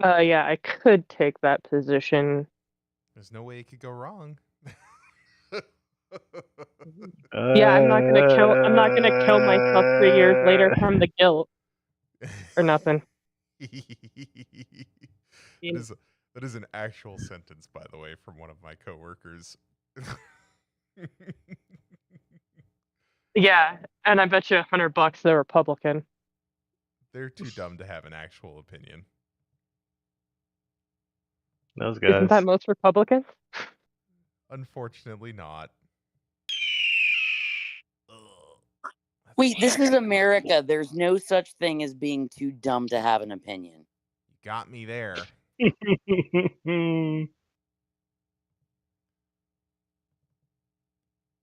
Yeah, I could take that position. There's no way it could go wrong. Yeah, I'm not gonna kill myself 3 years later from the guilt or nothing. That is that is an actual sentence, by the way, from one of my coworkers. Yeah, and I bet you $100 they're Republican. They're too dumb to have an actual opinion. Those Isn't that guys. most Republicans? Unfortunately, not. Ugh, Wait, this is America. There's no such thing as being too dumb to have an opinion. You got me there.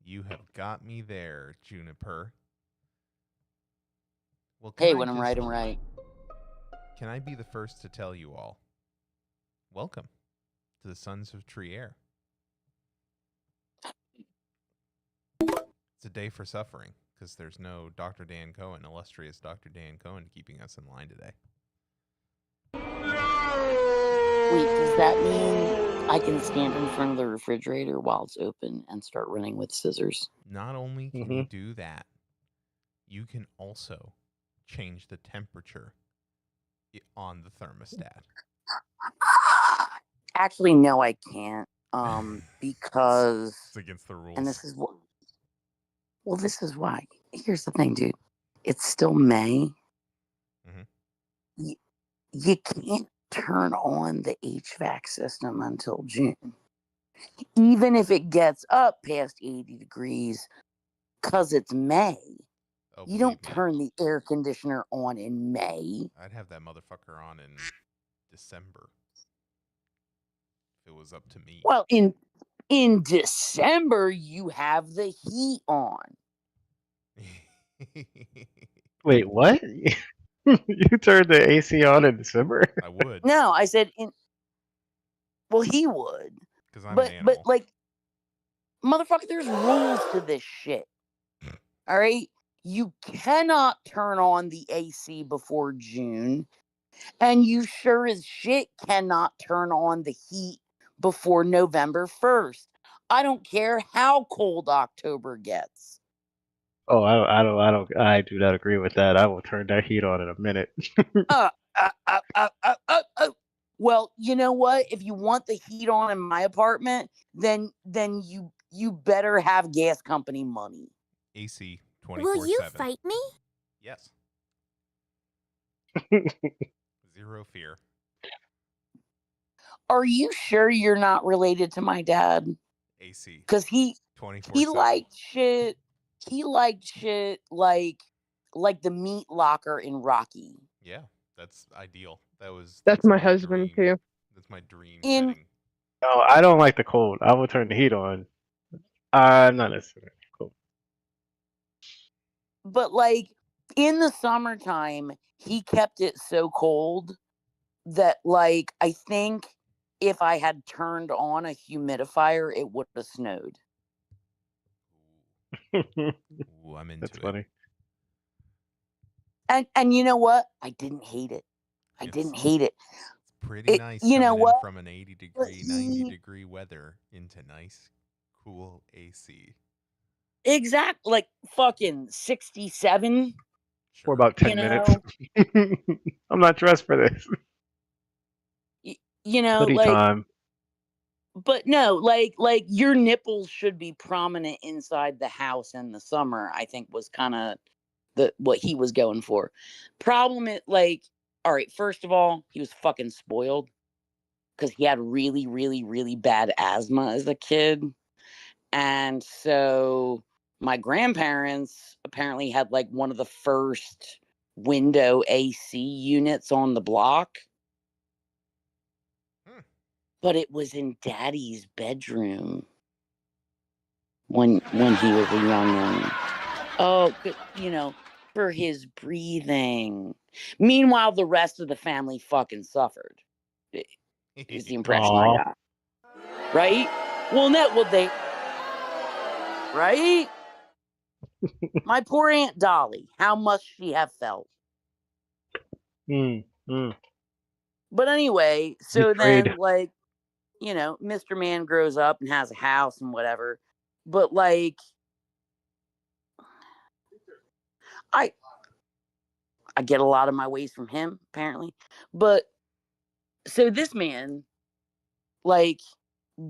You have got me there, Juniper. Well, Hey, when I'm right, I'm right. Can I be the first to tell you all? Welcome to the Sons of Trier. It's a day for suffering because there's no Dr. Dan Cohen, illustrious Dr. Dan Cohen, keeping us in line today. Wait, does that mean I can stand in front of the refrigerator while it's open and start running with scissors? Not only can you do that, you can also change the temperature on the thermostat. Actually, no, I can't. Because it's against the rules. And this is what. Well, this is why. Here's the thing, dude. It's still May. Mm-hmm. You can't turn on the HVAC system until June. Even if it gets up past 80 degrees, because it's May. Oh, you don't turn the air conditioner on in May. I'd have that motherfucker on in December. If it was up to me. Well, in December, you have the heat on. Wait, what? You turned the AC on in December? I would. No, I said Well, he would. Because I'm an animal. But like, motherfucker, there's rules to this shit. All right? You cannot turn on the AC before June. And you sure as shit cannot turn on the heat before November 1st. I don't care how cold October gets. Oh, I do not agree with that. I will turn that heat on in a minute. Well, you know what? If you want the heat on in my apartment, then you better have gas company money. AC 24/7. Will you fight me? Yes. Zero fear. Are you sure you're not related to my dad? AC. Because he 24/7. liked shit. He liked shit like the meat locker in Rocky. Yeah, that's ideal. That's my husband dream. too. That's my dream setting. No, I don't like the cold. I will turn the heat on. I'm not necessarily cold. But like in the summertime, he kept it so cold that like I think if I had turned on a humidifier, it would have snowed. Ooh, I'm into That's funny. And you know what? I didn't hate it. I didn't hate it. It's pretty nice. You know what? From an 80-degree, 90-degree weather into nice, cool AC. Exactly, like fucking 67 for about 10 minutes. I'm not dressed for this. You know, Hoodie like time. But no, like your nipples should be prominent inside the house in the summer, I think was kind of what he was going for. Problem is, like, all right, first of all, he was fucking spoiled because he had really, really, really bad asthma as a kid. And so my grandparents apparently had like one of the first window AC units on the block. But it was in Daddy's bedroom when he was a youngin'. Oh, you know, for his breathing. Meanwhile, the rest of the family fucking suffered. Is the impression I got. Right? Well, they. Right? My poor Aunt Dolly. How must she have felt? But anyway, so Betrayed. then like, you know, Mr. Man grows up and has a house and whatever. But like I get a lot of my ways from him, apparently. But so this man, like,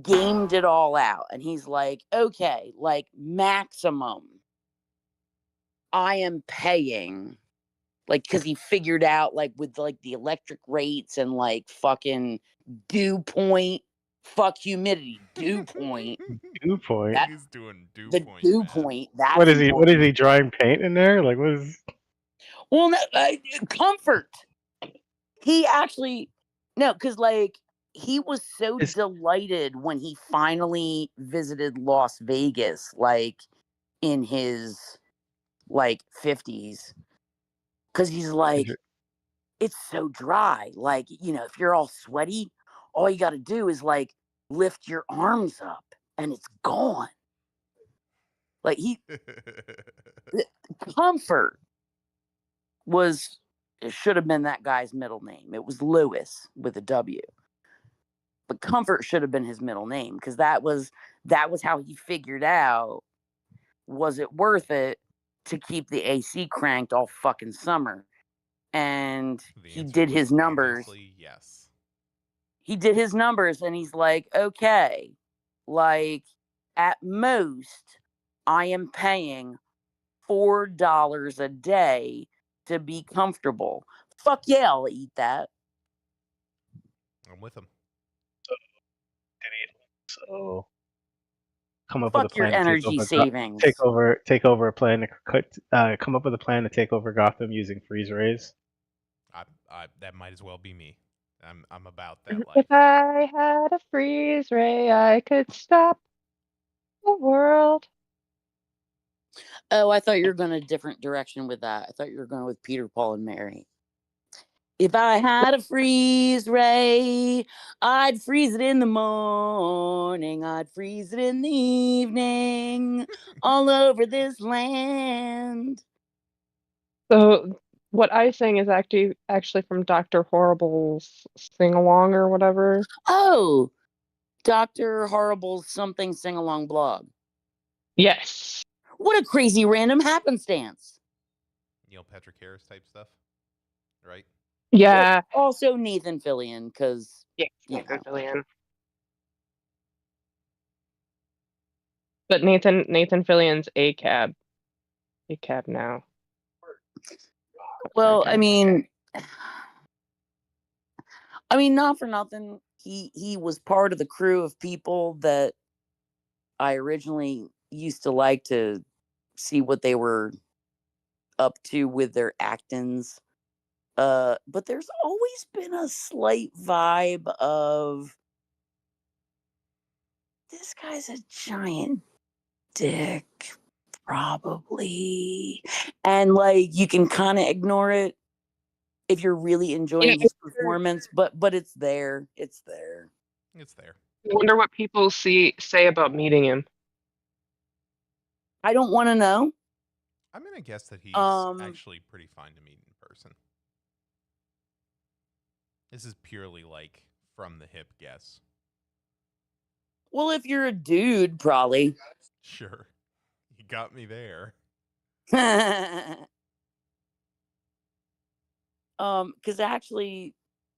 gamed it all out. And he's like, okay, like, maximum, I am paying, like, because he figured out, like, with, like, the electric rates and, like, fucking dew point, fuck humidity, dew point. Dew point. That, He's doing dew the point. dew man. point, that's What is he? What important. is he drawing paint in there? Like, what is? Well, no, comfort. He actually, no, because like he was so Is- delighted when he finally visited Las Vegas, like in his like 50s, because he's like, it's so dry. Like, you know, if you're all sweaty, all you got to do is like lift your arms up and it's gone. Like comfort was, it should have been that guy's middle name. It was Lewis with a W. But Comfort should have been his middle name, because that was how he figured out, was it worth it to keep the AC cranked all fucking summer. And The he answer did was his numbers. obviously yes. He did his numbers and he's like, okay, like at most I am paying $4 a day to be comfortable. Fuck yeah, I'll eat that. I'm with him. So come up Fuck with a your plan to energy savings. take over a plan to come up with a plan to take over Gotham using freeze rays. That might as well be me. I'm about that life. If I had a freeze ray, I could stop the world. Oh, I thought you were going a different direction with that. I thought you were going with Peter, Paul, and Mary. If I had a freeze ray, I'd freeze it in the morning. I'd freeze it in the evening. All over this land. So what I sang is actually from Dr. Horrible's sing along or whatever. Oh, Dr. Horrible's something sing along blog. Yes. What a crazy random happenstance. Neil Patrick Harris type stuff, right? Yeah. Well, also Nathan Fillion, because Yeah. you know. Fillion. But Nathan Fillion's a cab now. Well, I mean, not for nothing. He was part of the crew of people that I originally used to like to see what they were up to with their actings. But there's always been a slight vibe of, this guy's a giant dick, probably. And like you can kind of ignore it if you're really enjoying his performance, but it's there. It's there. It's there. I wonder what people say about meeting him. I don't want to know. I'm gonna guess that he's actually pretty fine to meet in person. This is purely like from the hip guess. Well, if you're a dude, probably. Sure. You got me there. Because actually,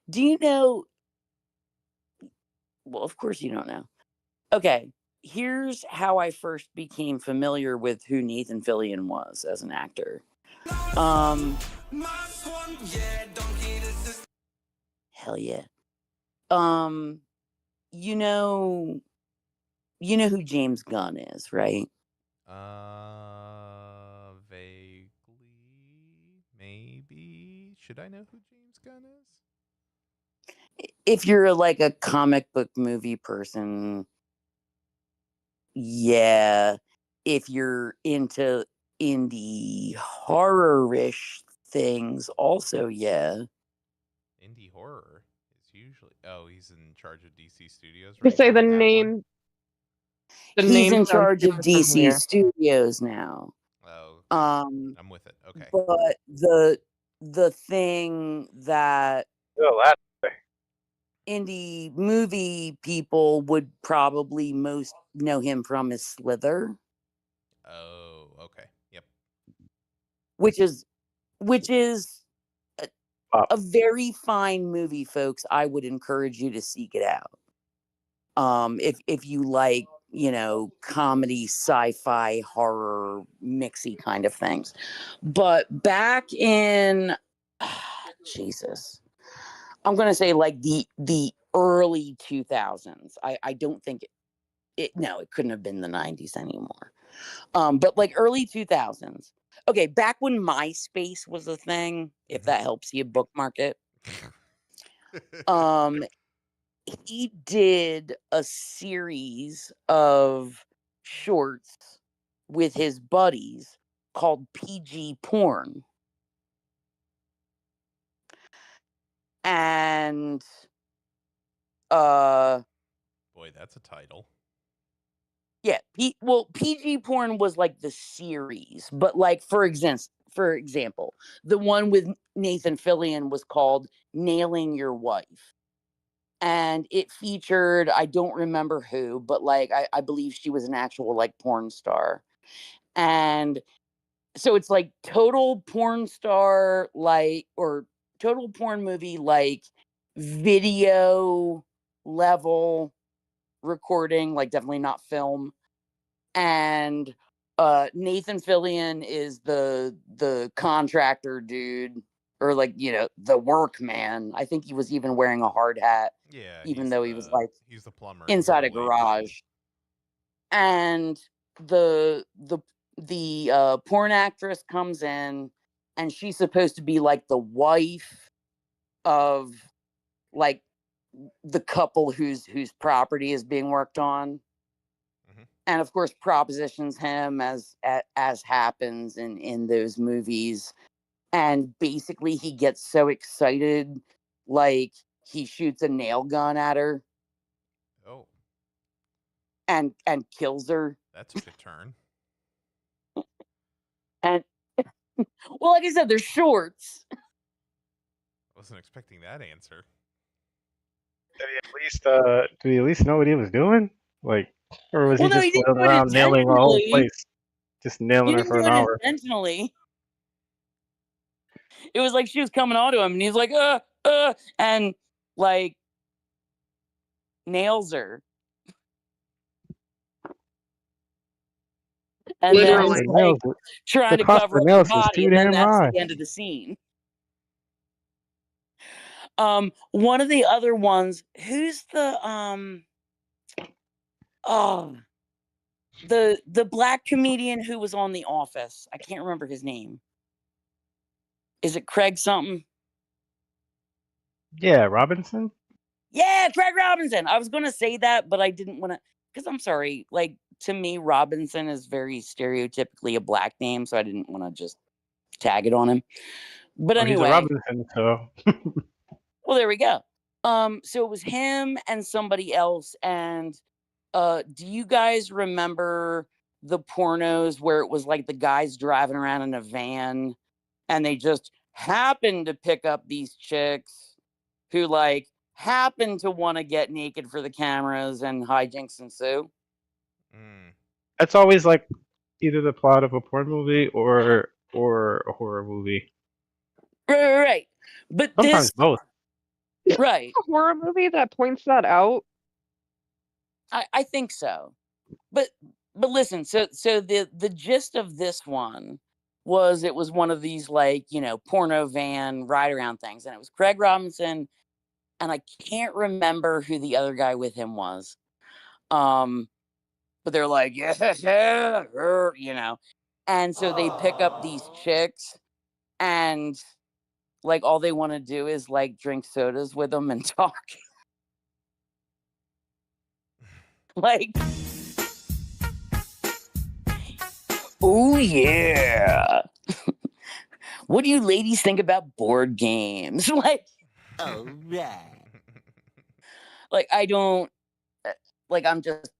do you know? Well, of course you don't know. Okay, here's how I first became familiar with who Nathan Fillion was as an actor. Hell yeah. You know who James Gunn is, right? Vaguely, maybe. Should I know who James Gunn is? If you're like a comic book movie person, yeah. If you're into indie horror-ish things, also yeah. Indie horror is usually. Oh, he's in charge of DC Studios. You Right say now? the That name. one? The He's name in sounds charge of super DC familiar. Studios now. Oh, I'm with it. Okay. But the thing that Oh, that. indie movie people would probably most know him from his Slither, Oh, okay. Yep. which is a, Wow. a very fine movie, folks. I would encourage you to seek it out. If you like, comedy, sci-fi, horror, mixy kind of things. But back in Jesus, I'm gonna say like the early 2000s. I don't think it couldn't have been the 90s anymore. But like early 2000s. Okay, back when MySpace was a thing, if that helps you bookmark it. He did a series of shorts with his buddies called PG Porn. And Boy, that's a title. yeah, PG Porn was like the series, but like for example, the one with Nathan Fillion was called Nailing Your Wife. And it featured, I don't remember who, but like I believe she was an actual like porn star. And so it's like total porn star, like, or total porn movie, like video level recording, like definitely not film. And Nathan Fillion is the contractor dude, or like, the workman. I think he was even wearing a hard hat, Yeah, even though he was like he's the plumber inside a White garage. And the porn actress comes in, and she's supposed to be like the wife of like the couple whose property is being worked on. And of course propositions him as happens in those movies. And basically he gets so excited, like he shoots a nail gun at her. Oh, and kills her. that took a turn. And well, like I said, they're shorts. I wasn't expecting that answer. Did he at least know what he was doing? Like, or was Well, he no, just he didn't wailing do it around nailing a whole intentionally. place? Just nailing He her didn't for do an it hour. intentionally. It was like she was coming on to him, and he's like, and like nails her. And then Literally. is like trying to The cost cover of up the nails is body, too and then damn that's high. the end of the scene. One of the other ones, who's the the black comedian who was on The Office? I can't remember his name. Is it Craig something? Yeah, Robinson. Yeah, Craig Robinson. I was going to say that, but I didn't want to, because I'm sorry. Like, to me, Robinson is very stereotypically a black name, so I didn't want to just tag it on him. But He's a anyway, Robinson, so. well, there we go. So it was him and somebody else. And do you guys remember the pornos where it was like the guys driving around in a van and they just happened to pick up these chicks who like happen to want to get naked for the cameras and hijinks ensue? That's always like either the plot of a porn movie or a horror movie. Right. But Sometimes both. Right. A horror movie that points that out. I think so. But listen, so the gist of this one was it was one of these like, porno van ride around things, and it was Craig Robinson, and I can't remember who the other guy with him was. But they're like, yeah, and so they pick up these chicks, and like all they want to do is like drink sodas with them and talk. Like, oh yeah. What do you ladies think about board games? Like, all right. Like, I don't, like, I'm just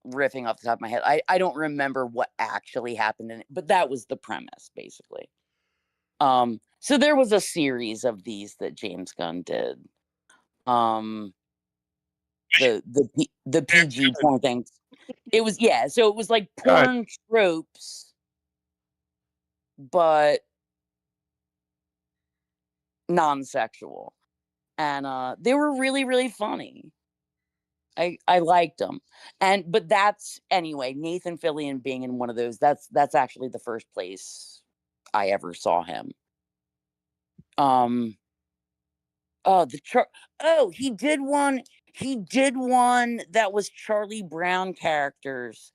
riffing off the top of my head. I don't remember what actually happened in it, but that was the premise, basically. So there was a series of these that James Gunn did. the PG porn thing. It was so it was like God. porn tropes, but non-sexual, and they were really, really funny. I liked them, but that's anyway. Nathan Fillion being in one of those. That's actually the first place I ever saw him. He did one. He did one that was Charlie Brown characters,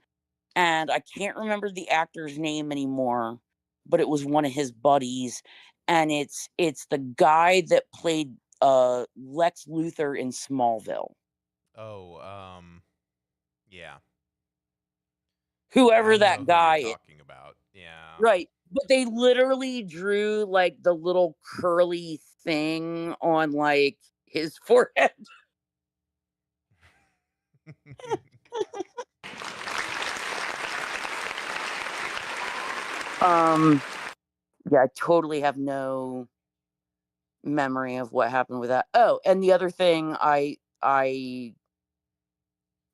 and I can't remember the actor's name anymore, but it was one of his buddies, and it's the guy that played Lex Luthor in Smallville. Oh, yeah. Whoever I know that who guy you're is. talking about. Yeah. Right. But they literally drew like the little curly thing on like his forehead. I totally have no memory of what happened with that. Oh, and the other thing I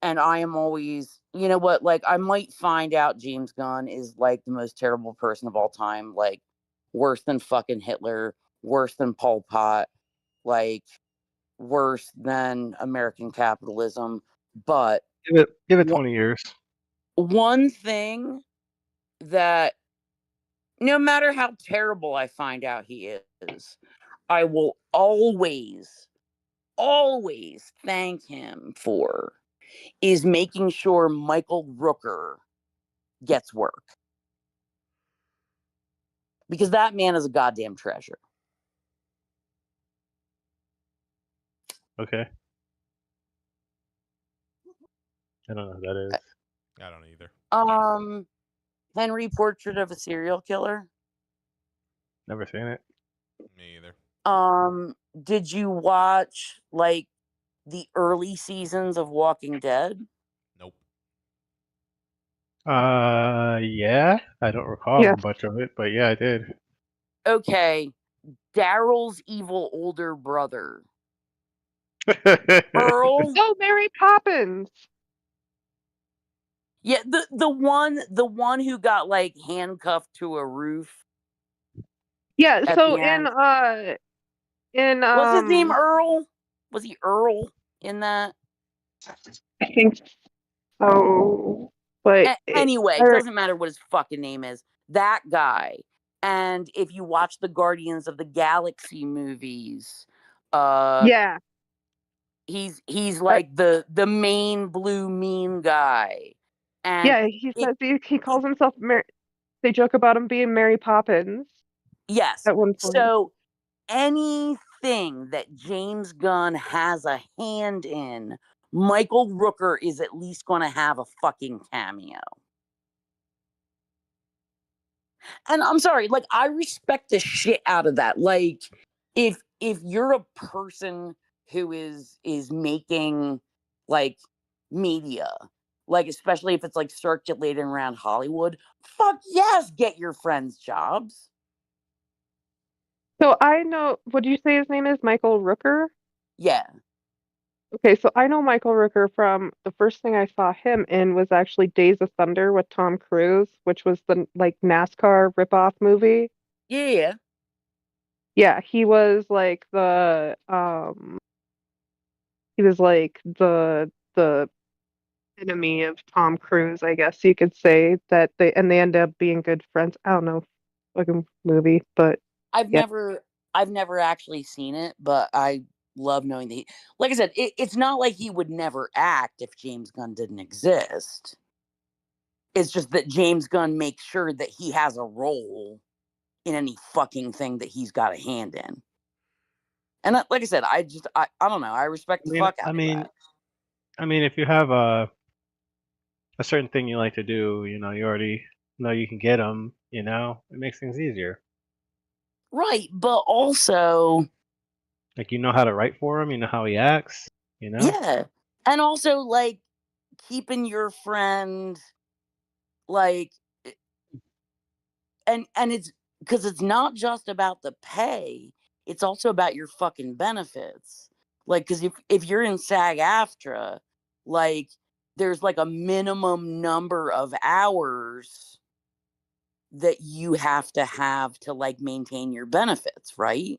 am always, you know what, like I might find out James Gunn is like the most terrible person of all time, like worse than fucking Hitler, worse than Pol Pot, like worse than American capitalism. But Give it 20 years. one thing that no matter how terrible I find out he is, I will always thank him for is making sure Michael Rooker gets work. Because that man is a goddamn treasure. Okay. I don't know who that is. I don't either. Henry, Portrait of a Serial Killer. Never seen it. Me either. Did you watch like the early seasons of Walking Dead? Nope. Yeah. I don't recall much of it, but yeah, I did. Okay. Daryl's evil older brother. Earl. Oh, Mary Poppins. Yeah, the one who got like handcuffed to a roof. Yeah, at so the end. in Was his name Earl? Was he Earl in that? I think so. But Anyway, it doesn't matter what his fucking name is. That guy. And if you watch the Guardians of the Galaxy movies, yeah, he's like the main blue mean guy. And yeah, he says he calls himself Mary. They joke about him being Mary Poppins. Yes. At one point. So anything that James Gunn has a hand in, Michael Rooker is at least going to have a fucking cameo. And I'm sorry, like I respect the shit out of that. Like if you're a person who is making like media, like especially if it's like circulating around Hollywood, fuck yes, get your friends jobs. So I know, what do you say his name is? Michael Rooker? Yeah. Okay, so I know Michael Rooker from the first thing I saw him in was actually Days of Thunder with Tom Cruise, which was the like NASCAR ripoff movie. Yeah. Yeah, he was like the enemy of Tom Cruise, I guess you could say that they end up being good friends. I don't know, fucking movie, but I've yeah. never actually seen it, but I love knowing that like I said, it's not like he would never act if James Gunn didn't exist. It's just that James Gunn makes sure that he has a role in any fucking thing that he's got a hand in. And like I said, I don't know. I respect the fuck out of that. I mean, if you have a certain thing you like to do, you already know you can get them. It makes things easier. Right, but also, like you know how to write for him, you know how he acts. Yeah, and also like keeping your friend like, and it's because it's not just about the pay, it's also about your fucking benefits. Like, because if you're in SAG-AFTRA, like, there's like a minimum number of hours that you have to like maintain your benefits, right?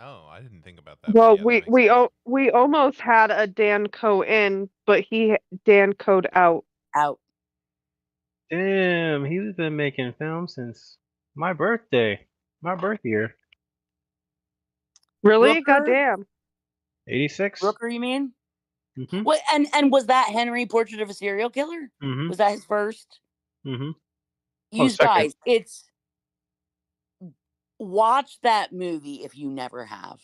Oh, I didn't think about that, but Well, yeah, that makes sense. we almost had a Dan Cohen, but he Dan Coed out. Out. Damn, he's been making films since my birthday, my birth year, Really? Rooker? Goddamn. 86. Rooker, you mean? Mhm. What? And was that Henry Portrait of a Serial Killer? Mhm. Was that his first? Mhm. Oh, You second. guys, watch that movie if you never have.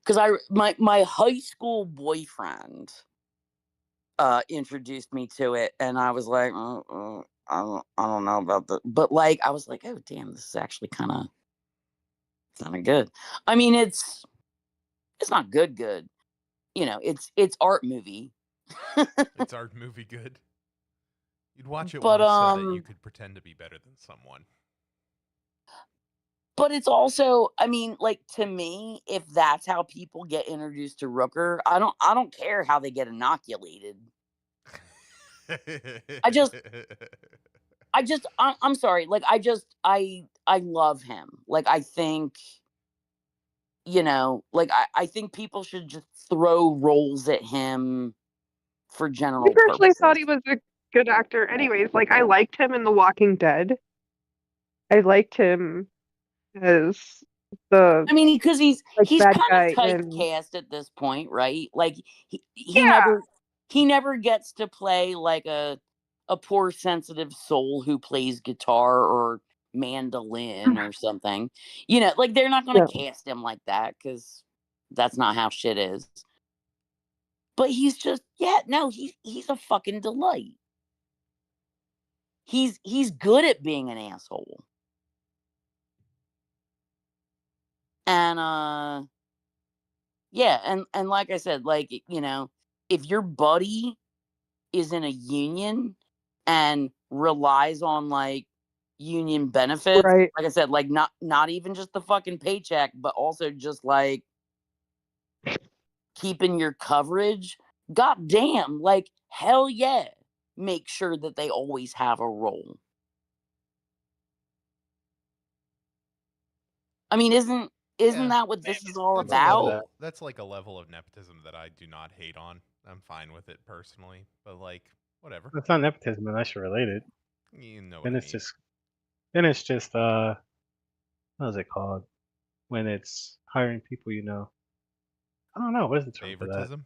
Because my high school boyfriend introduced me to it, and I was like, I don't know about that, but like I was like, oh damn, this is actually kind of good. I mean, it's not good. It's art movie. It's art movie good. You'd watch it But once so that you could pretend to be better than someone. But it's also, I mean, like, to me, if that's how people get introduced to Rooker, I don't care how they get inoculated. I'm sorry. Like, I love him. Like, I think, like, I think people should just throw roles at him for I general personally thought he purposes. was a good actor. Anyways, like I liked him in The Walking Dead. I liked him as the I mean, because he's bad kind of guy in typecast at this point, right? Like he yeah. never gets to play like a poor sensitive soul who plays guitar or mandolin or something. Like they're not going Yeah. to cast him like that because that's not how shit is. But he's just he's a fucking delight. He's good at being an asshole. And yeah, and like I said, like, if your buddy is in a union and relies on like union benefits, Right. like I said, like not even just the fucking paycheck, but also just like keeping your coverage, god damn, like hell yeah. Make sure that they always have a role. I mean, isn't Yeah, that what this is all that's a Love about? that. level. That's like a level of nepotism that I do not hate on. I'm fine with it personally, but like whatever. That's not nepotism unless you're related. You know what Then I it's mean. just what is it called? When it's hiring people you know. I don't know, what is the term for that? Favoritism.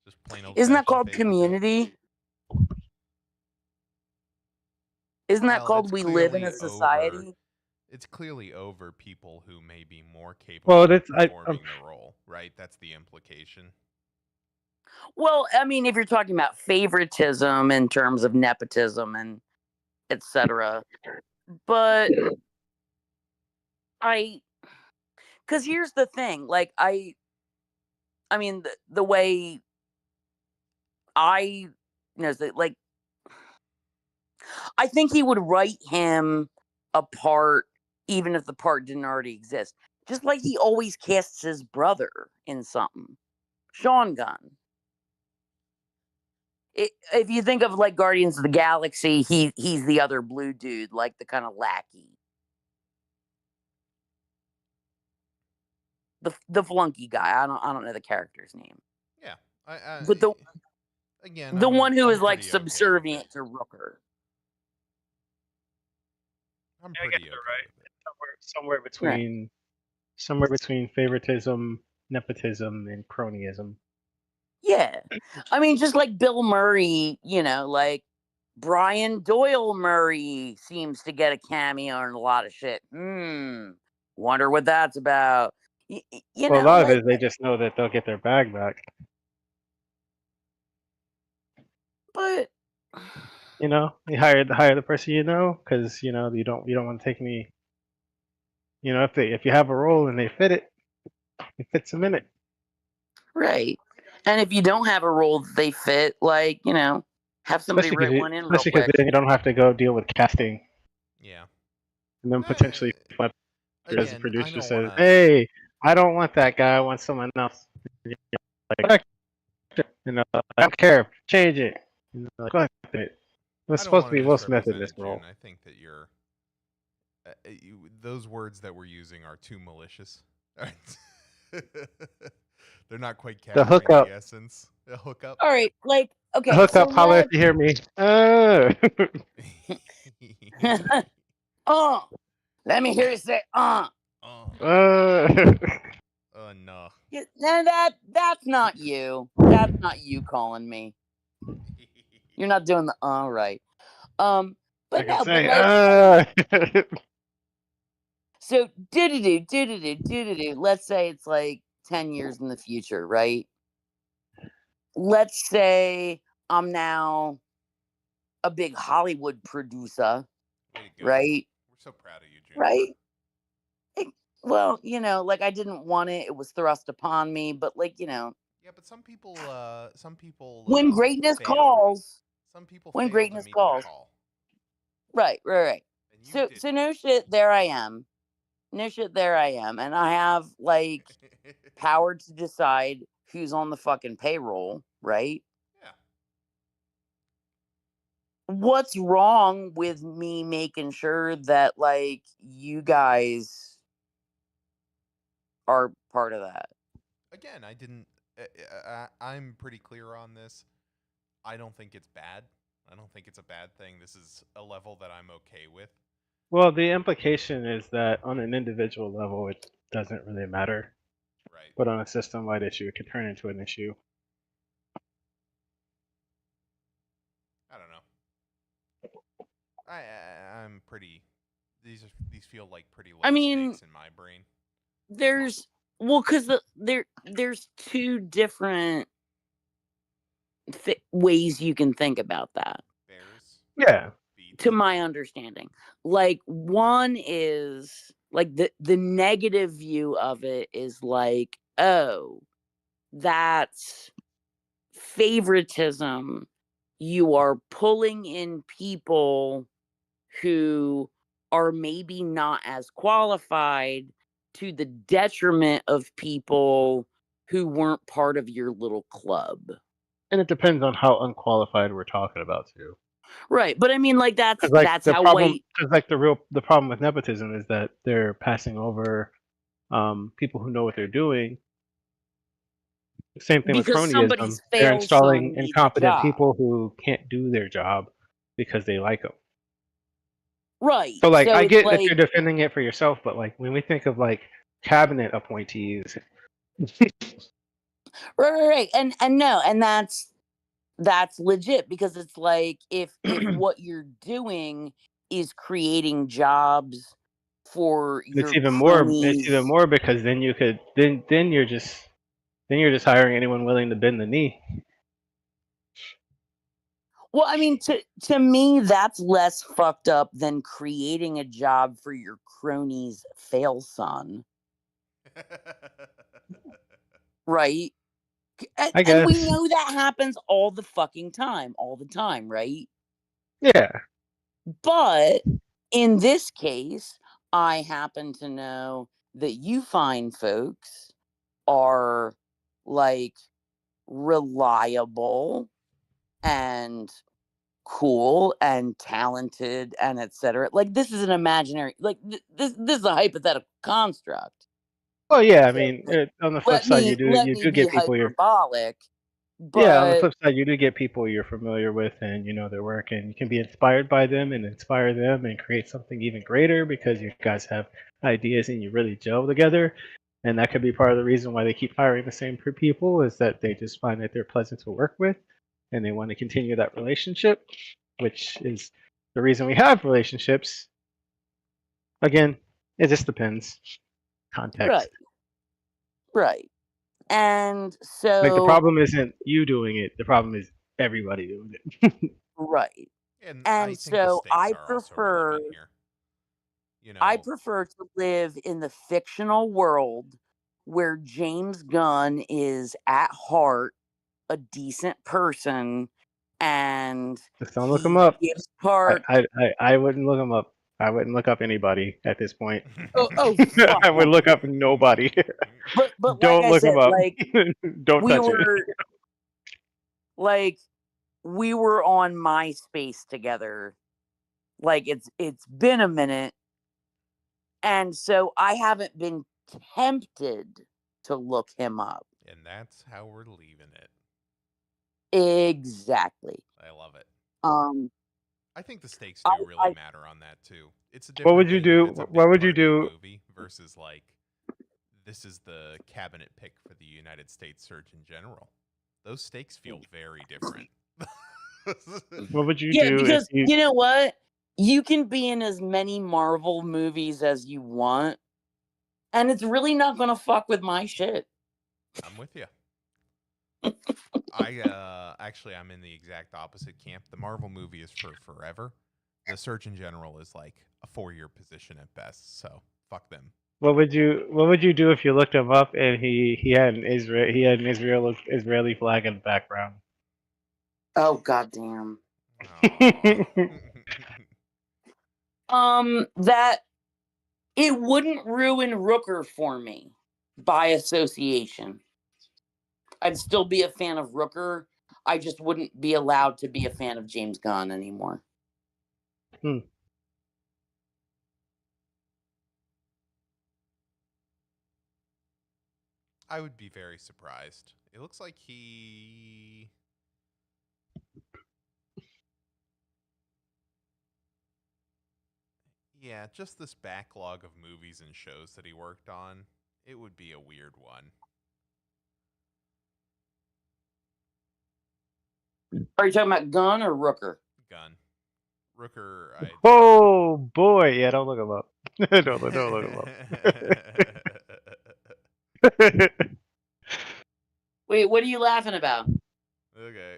Just plain old Isn't that fashioned called favoritism. community? Isn't that Well, called we live in a society? it's clearly over people who may be more Well, capable of that's performing the role, right? That's the implication. Well, I mean, if you're talking about favoritism in terms of nepotism and etc. But because here's the thing, like I mean, the way I like, I think he would write him a part even if the part didn't already exist. Just like he always casts his brother in something. Sean Gunn. If you think of like Guardians of the Galaxy, he's the other blue dude, like the kind of lackey. The flunky guy. I don't know the character's name. Yeah, But again, the one who I'm is like pretty okay with subservient it. to Rooker. I'm I pretty guess okay you're right. with it. Somewhere between favoritism, nepotism, and cronyism. Yeah. I mean, just like Bill Murray, like Brian Doyle Murray seems to get a cameo in a lot of shit. Wonder what that's about. Well, a lot of Like, it is they just know that they'll get their bag back. but You hire the person you know because you don't want to take any. If you have a role and they fit it, it fits them in it. right. And if you don't have a role that they fit, like, have somebody Especially write because one in real because quick. then you don't have to go deal with casting Yeah. and then No, potentially As the Again, I producer don't says, want to. "Hey, I don't want that guy. I want someone else." You know, like, I don't care. Change it. Like, fuck it. It was I don't supposed to want be to Will Smith in misrepresent this it, role. June. I think that those words that we're using are too malicious. They're not quite The capturing hookup. the essence. A hookup. All right, like The okay, hookup. so Holler if you hear me. oh, let me hear you say Oh, uh. no. Yeah, that's not you. That's not you calling me. You're not doing the right. I But can no, but say, like so do. Let's say it's like 10 years in the future, right? Let's say I'm now a big Hollywood producer, Way to go. right? We're so proud of you, June. Right? Well, like I didn't want it. It was thrust upon me, but like, Yeah, but some people when greatness fail. calls, Some people when fail to greatness meet calls. the call. Right. And you So did. no shit, there I am. No shit, there I am. And I have like power to decide who's on the fucking payroll, right? Yeah. What's wrong with me making sure that like you guys are part of that? Again, I didn't. I'm pretty clear on this. I don't think it's bad. I don't think it's a bad thing. This is a level that I'm okay with. Well, the implication is that on an individual level, it doesn't really matter. Right. But on a system-wide issue, it can turn into an issue. I don't know. I'm pretty. These feel like pretty low I mean, stakes in my brain. there's because there's two different ways you can think about that. Bears. Yeah. Beats. To my understanding, like one is like the negative view of it is like, oh, that's favoritism. You are pulling in people who are maybe not as qualified to the detriment of people who weren't part of your little club. And it depends on how unqualified we're talking about too. Right, but I mean, like that's the how problem, white. because like the problem with nepotism is that they're passing over people who know what they're doing. Same thing with Because cronyism. somebody's They're fail installing son needs a incompetent job. people who can't do their job because they like them. Right. So like, I it's get like, that you're defending it for yourself, but like when we think of like cabinet appointees, right. And no, and that's legit because it's like if what you're doing is creating jobs for it's your even cronies. more because then you could then you're just hiring anyone willing to bend the knee. Well, I mean, to me, that's less fucked up than creating a job for your cronies' fail son, right? I And we guess. know that happens all the fucking time, right? Yeah. But in this case, I happen to know that you fine folks are like reliable and cool and talented and etc. Like this is an imaginary, like this is a hypothetical construct. Well, yeah. I So mean, on the flip let side, me you do be get people you're. hyperbolic, Yeah, on the but flip side, you do get people you're familiar with and you know their work, and you can be inspired by them and inspire them and create something even greater because you guys have ideas and you really gel together. And that could be part of the reason why they keep hiring the same people is that they just find that they're pleasant to work with and they want to continue that relationship, which is the reason we have relationships. Again, it just depends. Context. right. And Like the so problem isn't you doing it, the problem is everybody doing it. right. And I And think the so stakes are also relevant here. I prefer to live in the fictional world where James Gunn is at heart a decent person and Just don't look him he up. gives part. I wouldn't look him up. I wouldn't look up anybody at this point. Oh, fuck I would no. look up nobody. But like Don't I look said, him up. like Don't we touch it. were like we were on MySpace together. Like it's been a minute, and so I haven't been tempted to look him up. And that's how we're leaving it. Exactly. I love it. I think the stakes I- do really I- matter on that too. It's a What different would you thing if do? it's a What big would you part of the do? movie versus like this is the cabinet pick for the United States Surgeon General. Those stakes feel very different. What would you Yeah, do if because you? you know what? You can be in as many Marvel movies as you want, and it's really not gonna fuck with my shit. I'm with you. Actually I'm in the exact opposite camp. The Marvel movie is for forever. The Surgeon General is like a 4-year position at best, so fuck them. What would you do if you looked him up and he had an Israeli flag in the background? Oh goddamn. Aw. That it wouldn't ruin Rooker for me by association. I'd still be a fan of Rooker. I just wouldn't be allowed to be a fan of James Gunn anymore. I would be very surprised. It looks like he yeah, just this backlog of movies and shows that he worked on. It would be a weird one. Are you talking about Gunn or Rooker? Gun. Rooker, I Oh boy, yeah, don't look him up. Don't look him up. Wait, what are you laughing about? Okay.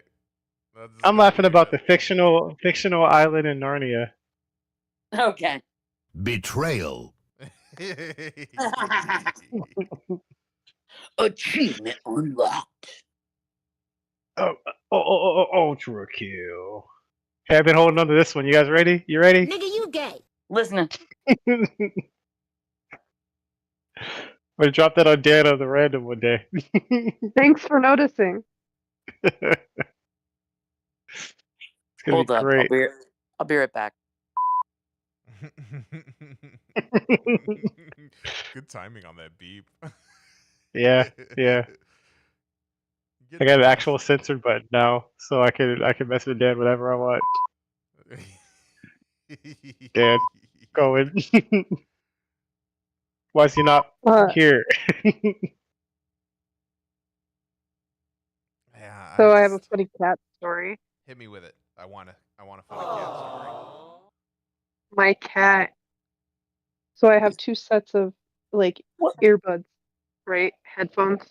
That's I'm kinda laughing about the weird. fictional island in Narnia. Okay. Betrayal. Achievement unlocked. Ultra kill. Okay, I've been holding on to this one. You guys ready? You ready? Nigga, you gay. Listening. I'm gonna drop that on Dan on the random one day. Thanks for noticing. It's gonna Hold be up. great. I'll be right back. Good timing on that beep. Yeah, yeah. Get I got an the actual censored button now, so I can mess with Dan whenever I want. Dan Cohen. Why is he not Uh, here? Yeah, so I have a funny cat story. hit me with it. I want a funny cat story. My cat. So I have two sets of like What? earbuds, right? Headphones.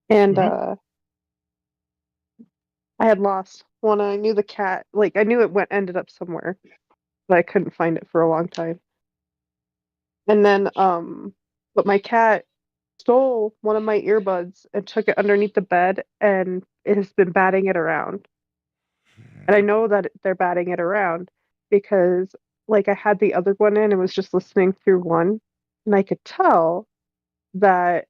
And Mhm. I had lost one. I knew the cat, like I knew it ended up somewhere, but I couldn't find it for a long time. And then but my cat stole one of my earbuds and took it underneath the bed and it has been batting it around. And I know that they're batting it around because like I had the other one in and was just listening through one and I could tell that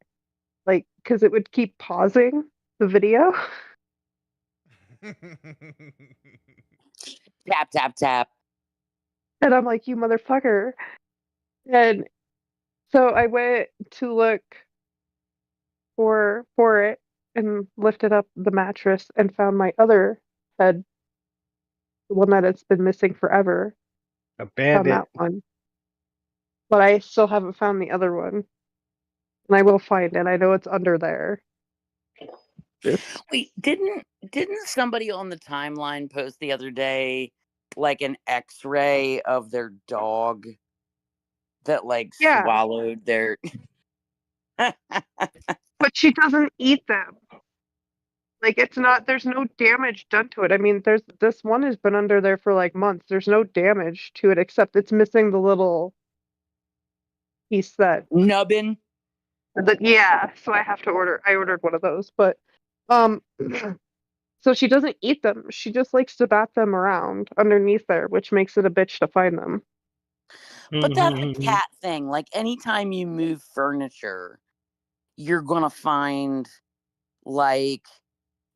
like because it would keep pausing the video. Tap, tap, tap. And I'm like, you motherfucker. And so I went to look for it and lifted up the mattress and found my other head, the one that it's been missing forever. A Found bandit. that one. But I still haven't found the other one. And I will find it. I know it's under there. Wait, didn't somebody on the timeline post the other day like an X-ray of their dog that like Yeah. swallowed their But she doesn't eat them. Like it's not there's no damage done to it. I mean, there's this one has been under there for like months. There's no damage to it except it's missing the little piece nubbin? yeah, so I have to order I ordered one of those. But So she doesn't eat them. She just likes to bat them around underneath there, which makes it a bitch to find them. But that's a Mhm. cat thing. Like anytime you move furniture, you're gonna find like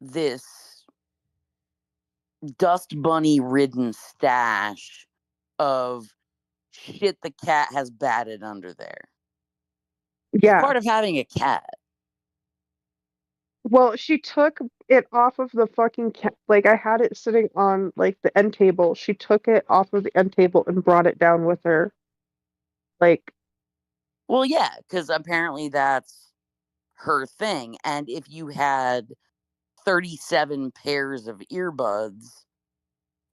this dust bunny ridden stash of shit the cat has batted under there. It's Yeah. part of having a cat. Well, she took it off of the fucking like I had it sitting on like the end table. She took it off of the end table and brought it down with her. Like, Well, yeah, because apparently that's her thing. And if you had 37 pairs of earbuds,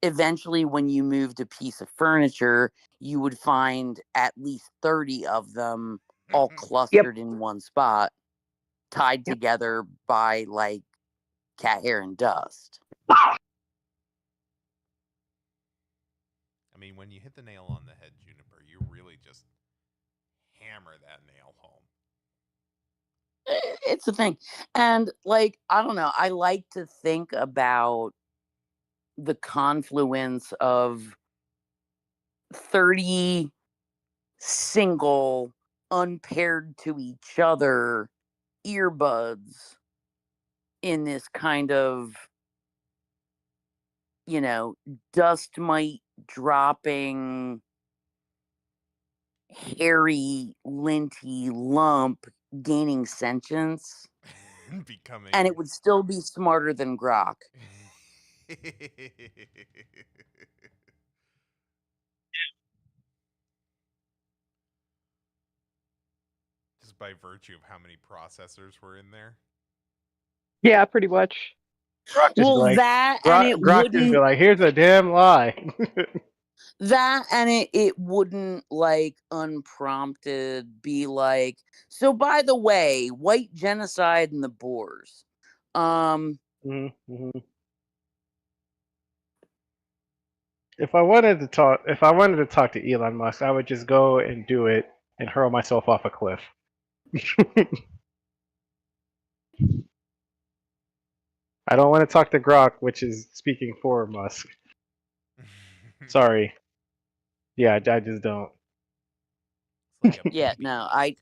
eventually when you moved a piece of furniture, you would find at least 30 of them all clustered in one spot, tied Yep. together by like cat hair and dust. I mean, when you hit the nail on the head, Juniper, you really just hammer that nail home. It's a thing. And like, I don't know, I like to think about the confluence of 30 single, unpaired to each other earbuds in this kind of, dust mite dropping, hairy, linty lump gaining sentience. Becoming. And it would still be smarter than Grok. Just by virtue of how many processors were in there. yeah, pretty much. Grok just be Well, like, that and it Grok just be wouldn't. like, here's a damn lie. That and it wouldn't like unprompted be like, so by the way, white genocide and the Boers. Mm-hmm. If I wanted to talk to Elon Musk, I would just go and do it and hurl myself off a cliff. I don't want to talk to Grok, which is speaking for Musk. Sorry. Yeah, I just don't. It's like Yeah, no, I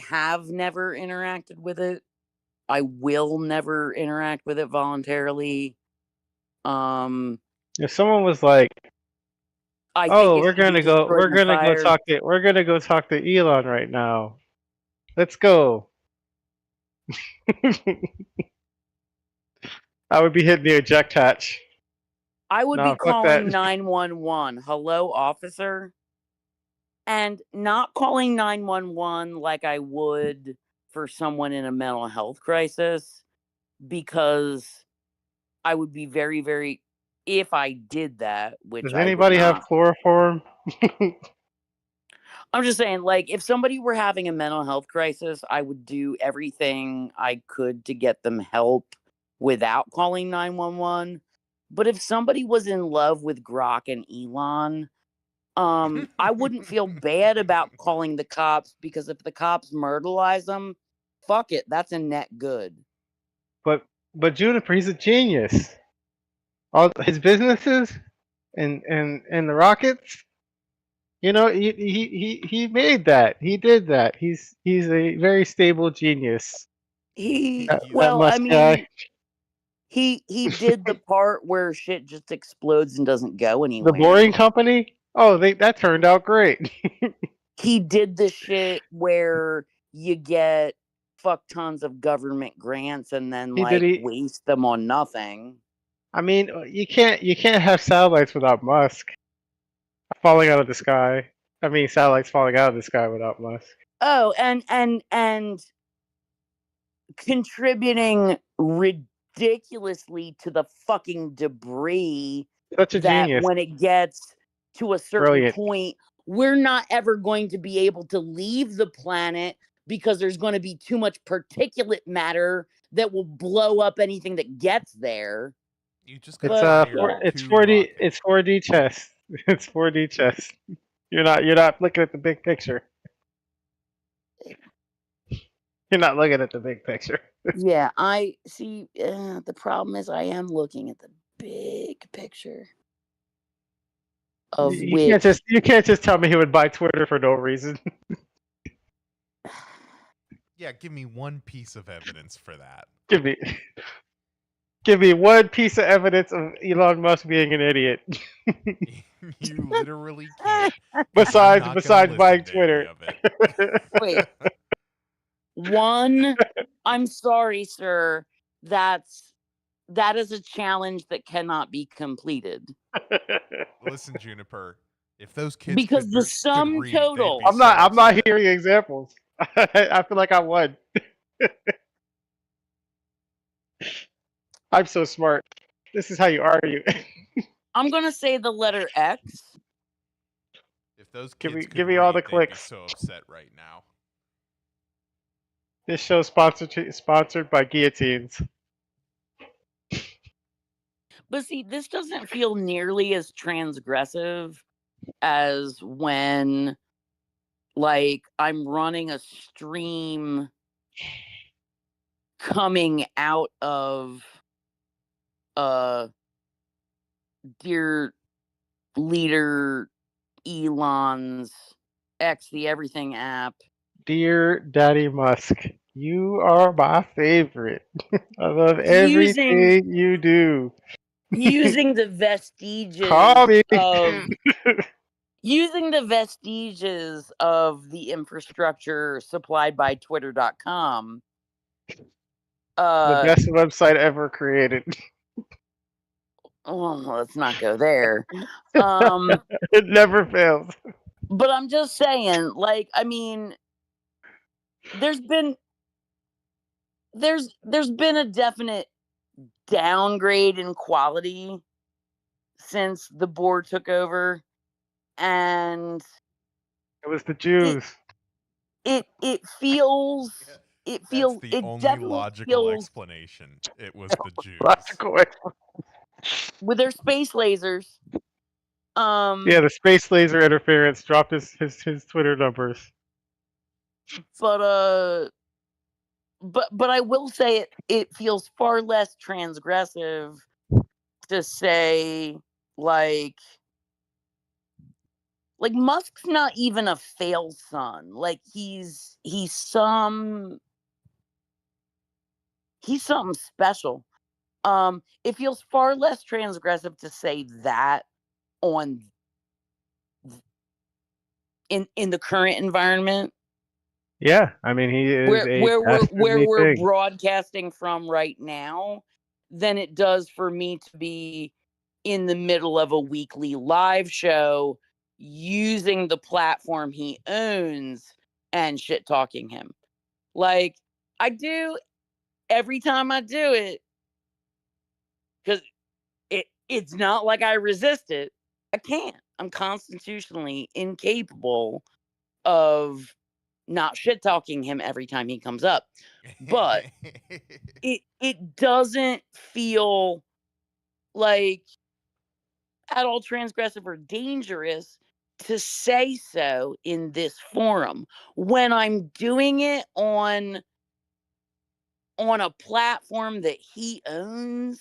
have never interacted with it. I will never interact with it voluntarily. If someone was like, I think "Oh, it we're should be gonna go destroyed in the fire. we're gonna go talk to Elon right now. Let's go." I would be hitting the eject hatch. I would Nah, be fuck that. calling 911. Hello, officer. And not calling 911 like I would for someone in a mental health crisis, because I would be very, very, if I did that, which Does I would anybody have not. chloroform? I'm just saying, like, if somebody were having a mental health crisis, I would do everything I could to get them help without calling 911. But if somebody was in love with Grok and Elon, I wouldn't feel bad about calling the cops, because if the cops myrtleize them, fuck it, that's a net good. But Juniper, he's a genius. All his businesses and the rockets. You know, he made that. He did that. He's a very stable genius. That Well, I Musk guy. mean, he did the part where shit just explodes and doesn't go The anywhere. Boring Company. Oh, that turned out great. He did the shit where you get fuck tons of government grants and then waste them on nothing. I mean, you can't have satellites without Musk falling out of the sky. I mean, satellites falling out of the sky without Musk. Oh, and contributing ridiculously to the fucking debris. Such a that genius. when it gets to a certain Brilliant. point, we're not ever going to be able to leave the planet, because there's going to be too much particulate matter that will blow up anything that gets there. You just It's got it's 4D it's 4D chess. It's 4D chess. You're not looking at the big picture. You're not looking at the big picture. Yeah, I see. The problem is, I am looking at the big picture of You which. can't just tell me he would buy Twitter for no reason. Yeah, give me one piece of evidence for that. Give me one piece of evidence of Elon Musk being an idiot. You literally can't. 'Cause I'm besides not gonna listen buying to any Twitter. of it. Wait. One, I'm sorry, sir. That is a challenge that cannot be completed. Listen, Juniper, if those kids Because could, the could sum read, total- they'd be I'm not so upset. hearing examples. I feel like I won. I'm so smart. This is how you argue. I'm gonna say the letter X. If those Give kids me- could give me read, all the they'd be clicks. so upset right now. This show sponsored by guillotines. But see, this doesn't feel nearly as transgressive as when, like, I'm running a stream coming out of dear leader Elon's X the Everything app. Dear Daddy Musk, you are my favorite. I love everything you do. Using the vestiges Call me. of using the vestiges of the infrastructure supplied by Twitter.com. The best website ever created. Oh, let's not go there. It never fails. But I'm just saying, like, I mean, there's been a definite downgrade in quality since the board took over, and It was the Jews. it feels it That's feels the it only definitely logical feels explanation. It was the Jews. Logical. with their space lasers. Yeah, the space laser interference dropped his Twitter numbers. But I will say it feels far less transgressive to say like Musk's not even a fail son. Like he's something special. It feels far less transgressive to say that on in the current environment. Yeah, I mean he is where we're thing. broadcasting from right now than it does for me to be in the middle of a weekly live show using the platform he owns and shit talking him. Like I do every time I do it, because it's not like I resist it. I can't. I'm constitutionally incapable of not shit talking him every time he comes up. But it doesn't feel like at all transgressive or dangerous to say so in this forum when I'm doing it on a platform that he owns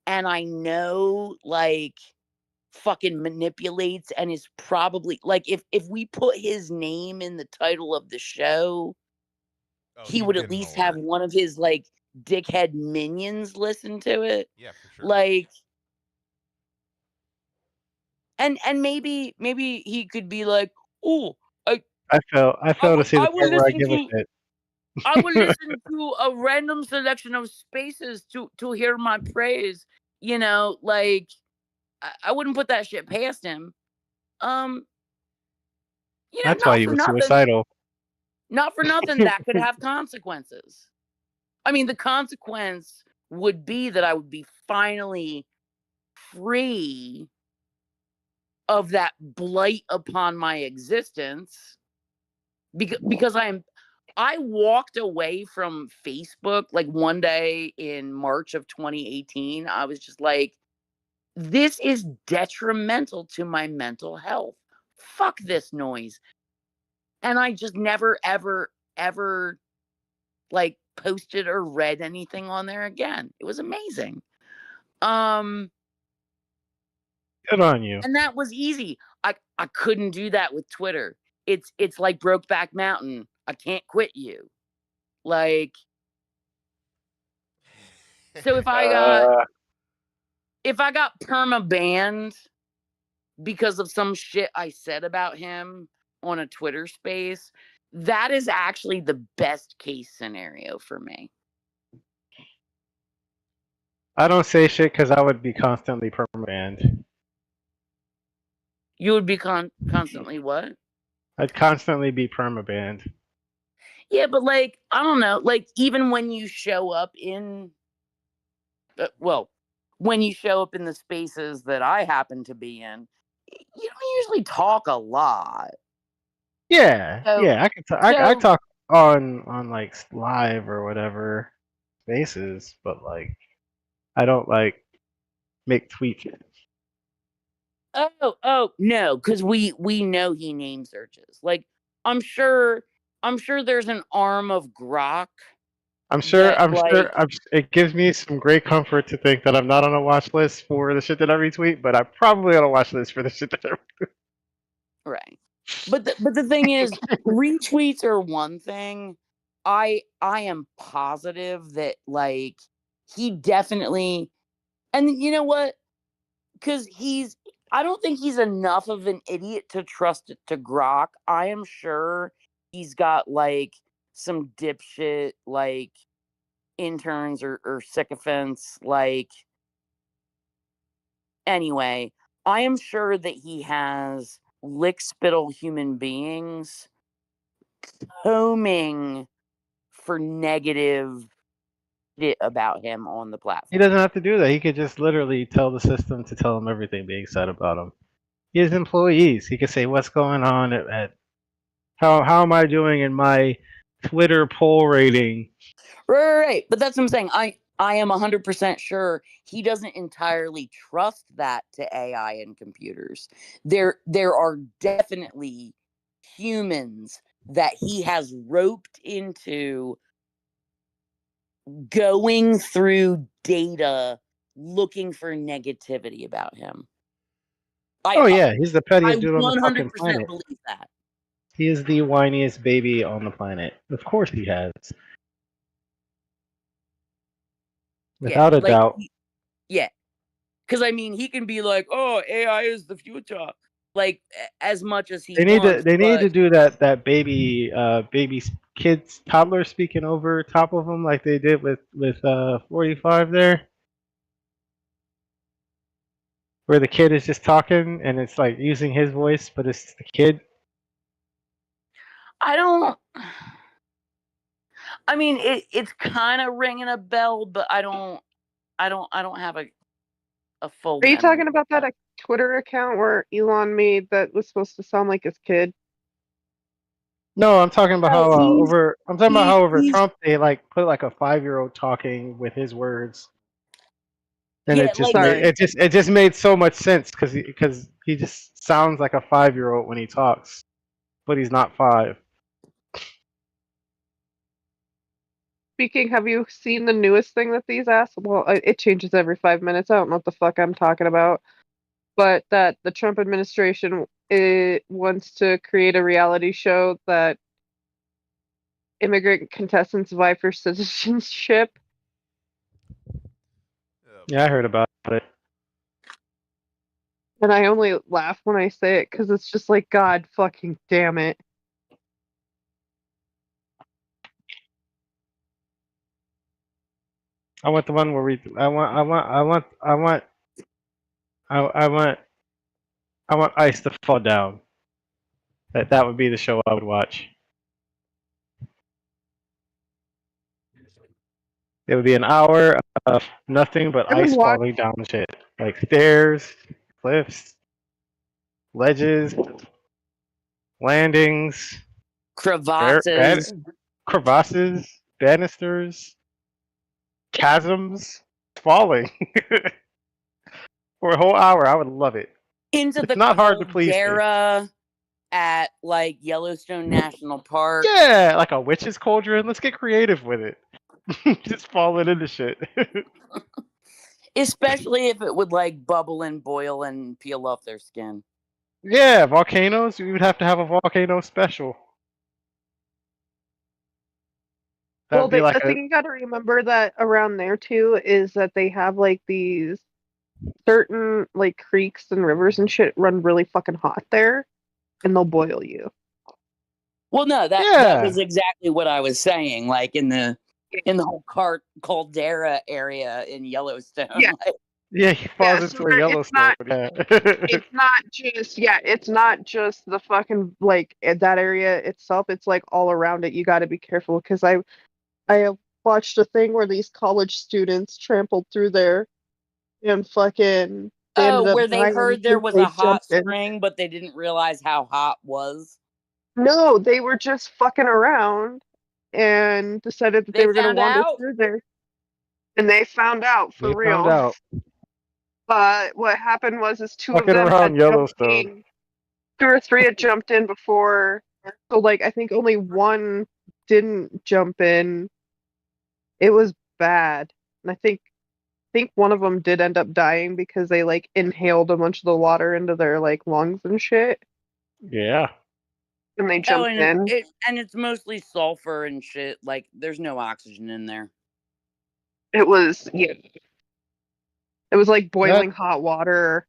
and I know like fucking manipulates and is probably like if we put his name in the title of the show, he he'd would get at an least have alert. one of his like dickhead minions listen to it. Yeah, for sure. Like and maybe he could be like, oh, I fail to see the I part will where I listen give a to shit. I will listen to a random selection of spaces to hear my praise. You know, like I wouldn't put that shit past him. That's why Not you for were nothing. suicidal. Not for nothing. That could have consequences. I mean, the consequence would be that I would be finally free of that blight upon my existence because I walked away from Facebook like one day in March of 2018. I was just like, this is detrimental to my mental health. Fuck this noise. And I just never, ever, ever like posted or read anything on there again. It was amazing. Good on you. And that was easy. I couldn't do that with Twitter. It's like Brokeback Mountain. I can't quit you. Like, so if I got perma banned because of some shit I said about him on a Twitter space, that is actually the best case scenario for me. I don't say shit because I would be constantly perma-banned. You would be constantly what? I'd constantly be perma-banned. Yeah, but like, I don't know, like even when you show up in when you show up in the spaces that I happen to be in, you don't usually talk a lot. Yeah, So, yeah. I talk on like live or whatever spaces, but like I don't like make tweets. oh no, because we know he name searches. Like, I'm sure there's an arm of Grok I'm sure. that like It gives me some great comfort to think that I'm not on a watch list for the shit that I retweet, but I'm probably on a watch list for the shit that I retweet. right. But the thing is, retweets are one thing. I am positive that like he definitely, and you know what? Because I don't think he's enough of an idiot to trust it to Grok. I am sure he's got like some dipshit like interns or sycophants. Like, anyway, I am sure that he has lick spittle human beings combing for negative shit about him on the He platform. doesn't have to do that. He could just literally tell the system to tell him everything being said about him. He has employees. He could say what's going on at how am I doing in my Twitter poll rating. Right. But that's what I'm saying. I am 100% sure he doesn't entirely trust that to AI and computers. There are definitely humans that he has roped into going through data looking for negativity about him. Oh yeah, he's the I pettiest dude on the 100% fucking planet. believe that. He is the whiniest baby on the planet. Of course he has. Without a doubt. Yeah. Because I mean, he can be like, "Oh, AI is the future," like as much as he wants. They need but to do that baby kids toddler speaking over top of him like they did with 45 there, where the kid is just talking and it's like using his voice, but it's the kid. I don't. I mean, it's kind of ringing a bell, but I don't have a full. Are you memory talking of about that Twitter account where Elon made that was supposed to sound like his kid? No, I'm talking about No, how over he's Trump they like put like a 5-year-old talking with his words, and yeah, like Sorry. it just made so much sense because he just sounds like a 5-year-old when he talks, but he's not 5. Speaking, have you seen the newest thing that these Well, it changes every 5 minutes. I don't know what the fuck I'm talking about. But that the Trump administration wants to create a reality show that immigrant contestants vie for citizenship. Yeah, I heard about it. And I only laugh when I say it because it's just like, God fucking damn it. I want the one where I want ice to fall down. That would be the show I would watch. It would be an hour of nothing but I would ice watch falling down shit. Like stairs, cliffs, ledges, landings, crevasses. crevasses, banisters, chasms, falling. For a whole hour, I would love it. Into It's the not hard to please me. caldera at like Yellowstone National Park. Yeah, like a witch's cauldron. Let's get creative with it. Just falling into shit. Especially if it would like bubble and boil and peel off their skin. Yeah, volcanoes. We would have to have a volcano special. Well, That'd be like the thing you got to remember that around there too is that they have like these certain like creeks and rivers and shit run really fucking hot there, and they'll boil you. Well, no, that Yeah. was exactly what I was saying. Like in the whole caldera area in Yellowstone. Yeah. Like, Yeah, he falls so into a Yellowstone. It's not just the fucking like that area itself. It's like all around it. You got to be careful because I watched a thing where these college students trampled through there and fucking they ended up where they dying heard there because was a they hot jumped in. spring, but they didn't realize how hot was. No, they were just fucking around and decided that they were going to found wander out? through there. And they found out for They real. found out. But what happened was two Fucking of them around had jumped Yellowstone. in. 2 or 3 had jumped in before. So like I think only one didn't jump in. It was bad. And I think one of them did end up dying because they like inhaled a bunch of the water into their like lungs and shit. Yeah. And they jumped in. And it's mostly sulfur and shit. Like there's no oxygen in there. It was It was like boiling hot water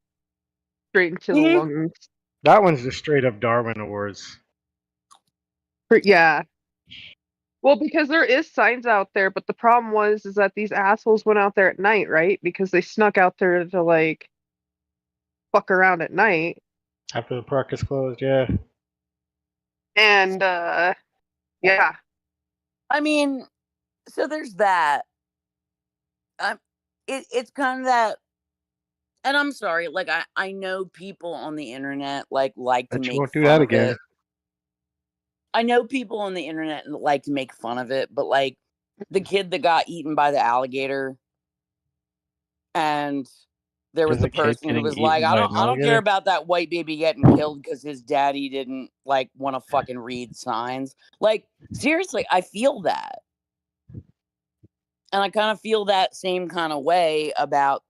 straight into the lungs. That one's just straight up Darwin Awards. Yeah. Well, because there is signs out there, but the problem is that these assholes went out there at night, right? Because they snuck out there to like fuck around at night. After the park is closed, yeah. And yeah. I mean, so there's that. It's kind of that, and I'm sorry, like I know people on the internet like to But make you won't do fun that of again. it. I know people on the internet like to make fun of it, but like the kid that got eaten by the alligator, and there was the person who was like, I don't care about that white baby getting killed because his daddy didn't like want to fucking read signs. Like seriously, I feel that. And I kind of feel that same kind of way about,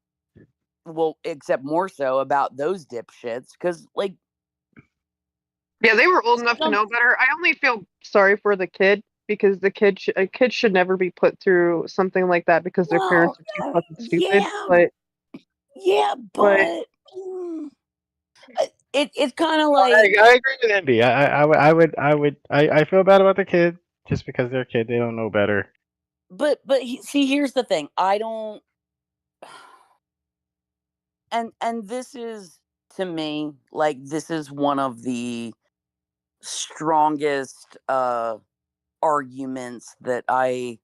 well, except more so about those dipshits. Because, like, yeah, they were old enough to know better. I only feel sorry for the kid because a kid should never be put through something like that because their parents are too fucking stupid. But it's kind of like I agree with Andy. I feel bad about the kid just because they're a kid. They don't know better. But see, here's the thing. I don't, and this is, to me, like, this is one of the strongest arguments that I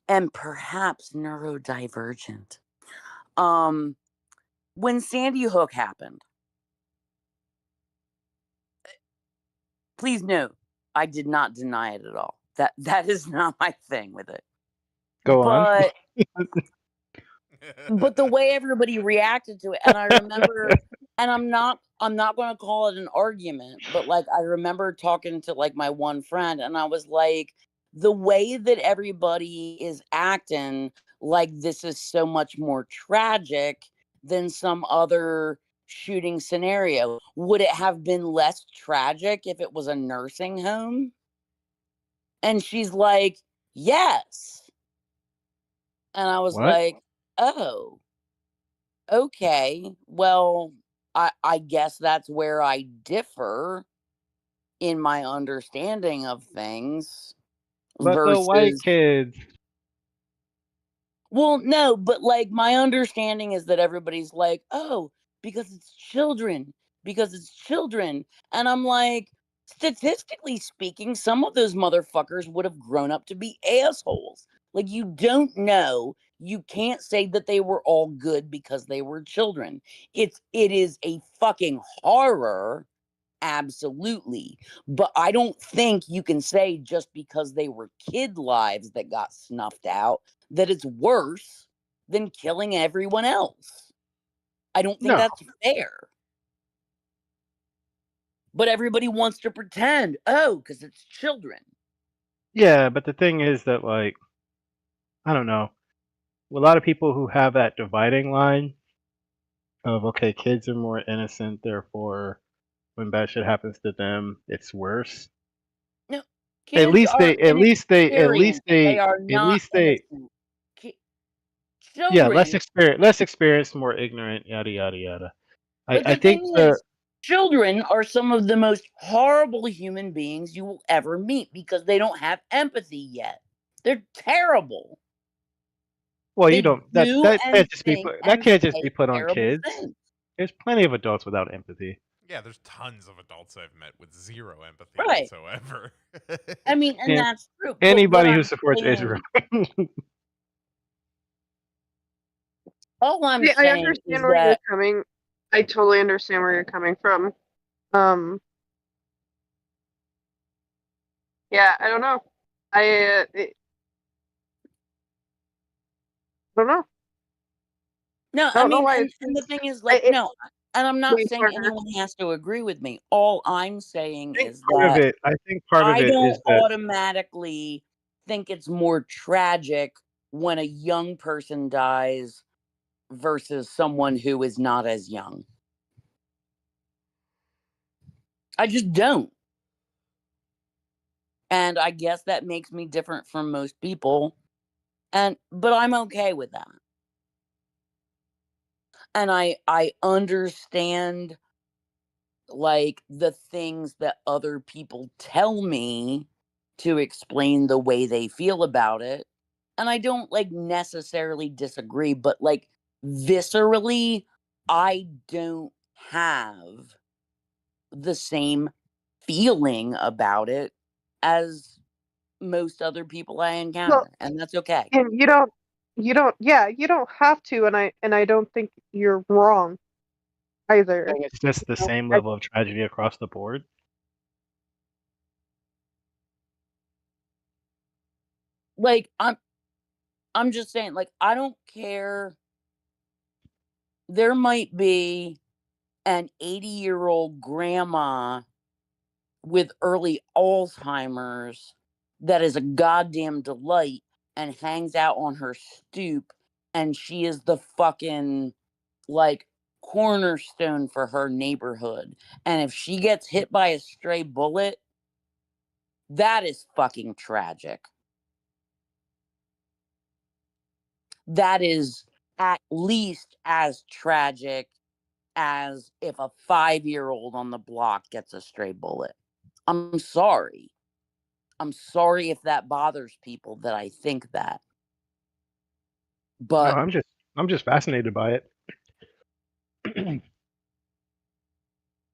am perhaps neurodivergent. When Sandy Hook happened, please note, I did not deny it at all. That is not my thing with it. Go on. But the way everybody reacted to it, and I remember, and I'm not going to call it an argument, but like I remember talking to like my one friend, and I was like, the way that everybody is acting like this is so much more tragic than some other shooting scenario. Would it have been less tragic if it was a nursing home? And she's like, yes. And I was like, oh, okay. Well, I guess that's where I differ in my understanding of things. But the white kids. Well, no, but like my understanding is that everybody's like, oh, because it's children. And I'm like, statistically speaking, some of those motherfuckers would have grown up to be assholes. Like, you don't know. You can't say that they were all good because they were children. It is a fucking horror, absolutely. But I don't think you can say just because they were kid lives that got snuffed out that it's worse than killing everyone else. I don't think that's fair. But everybody wants to pretend, because it's children. Yeah, but the thing is that, like, I don't know. A lot of people who have that dividing line of, okay, kids are more innocent, therefore when bad shit happens to them, it's worse. No, At kids least are they, at least they, at least inexperienced. They they, are at not least they, innocent. yeah, Children, less experienced, more ignorant, yada yada yada. but I the think thing the is, children are some of the most horrible human beings you will ever meet because they don't have empathy yet. They're terrible. well, you They don't do that and can't just be think put that and can't just say be put on terrible kids. things. There's plenty of adults without empathy. Yeah, there's tons of adults I've met with zero empathy Right. whatsoever. I mean, and And that's true. But what anybody who I'm supports saying, Israel. all I'm I saying understand is where you're that coming. I totally understand where you're coming from. Yeah, I don't know. I don't know. no, I I don't know mean, why and it's the just, thing is, like, it no, and I'm not way saying harder. anyone has to agree with me. All I'm saying is I think part of I it don't is that automatically think it's more tragic when a young person dies versus someone who is not as young. I just don't. And I guess that makes me different from most people. But I'm okay with that. And I understand, like, the things that other people tell me to explain the way they feel about it. And I don't, like, necessarily disagree, but, like, viscerally, I don't have the same feeling about it as most other people I Well, encounter, and that's okay. and you don't have to, and I don't think you're wrong either. it's just the same I, level of tragedy across the board. Like, I'm just saying, like, I don't care. There might be an 80-year-old grandma with early Alzheimer's that is a goddamn delight and hangs out on her stoop, and she is the fucking, like, cornerstone for her neighborhood. And if she gets hit by a stray bullet, that is fucking tragic. That is at least as tragic as if a 5-year-old on the block gets a stray bullet. I'm sorry. I'm sorry if that bothers people that I think that. No, But I'm just fascinated by it.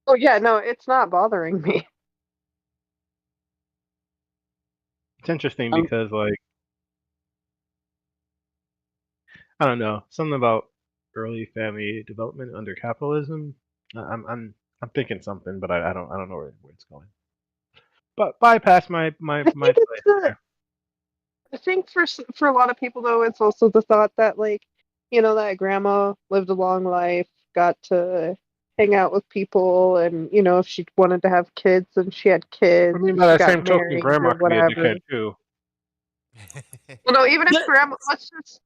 oh yeah, no, it's not bothering me. It's interesting because, like, I don't know, something about early family development under capitalism. I'm thinking something, but I don't know where it's going. But bypass my I think place it's there. I think for a lot of people though, it's also the thought that, like, that grandma lived a long life, got to hang out with people, and if she wanted to have kids, and she had kids, I mean, and by she that got same token, married grandma or could be a whatever. dickhead too. Well, no, even if But- grandma, let's just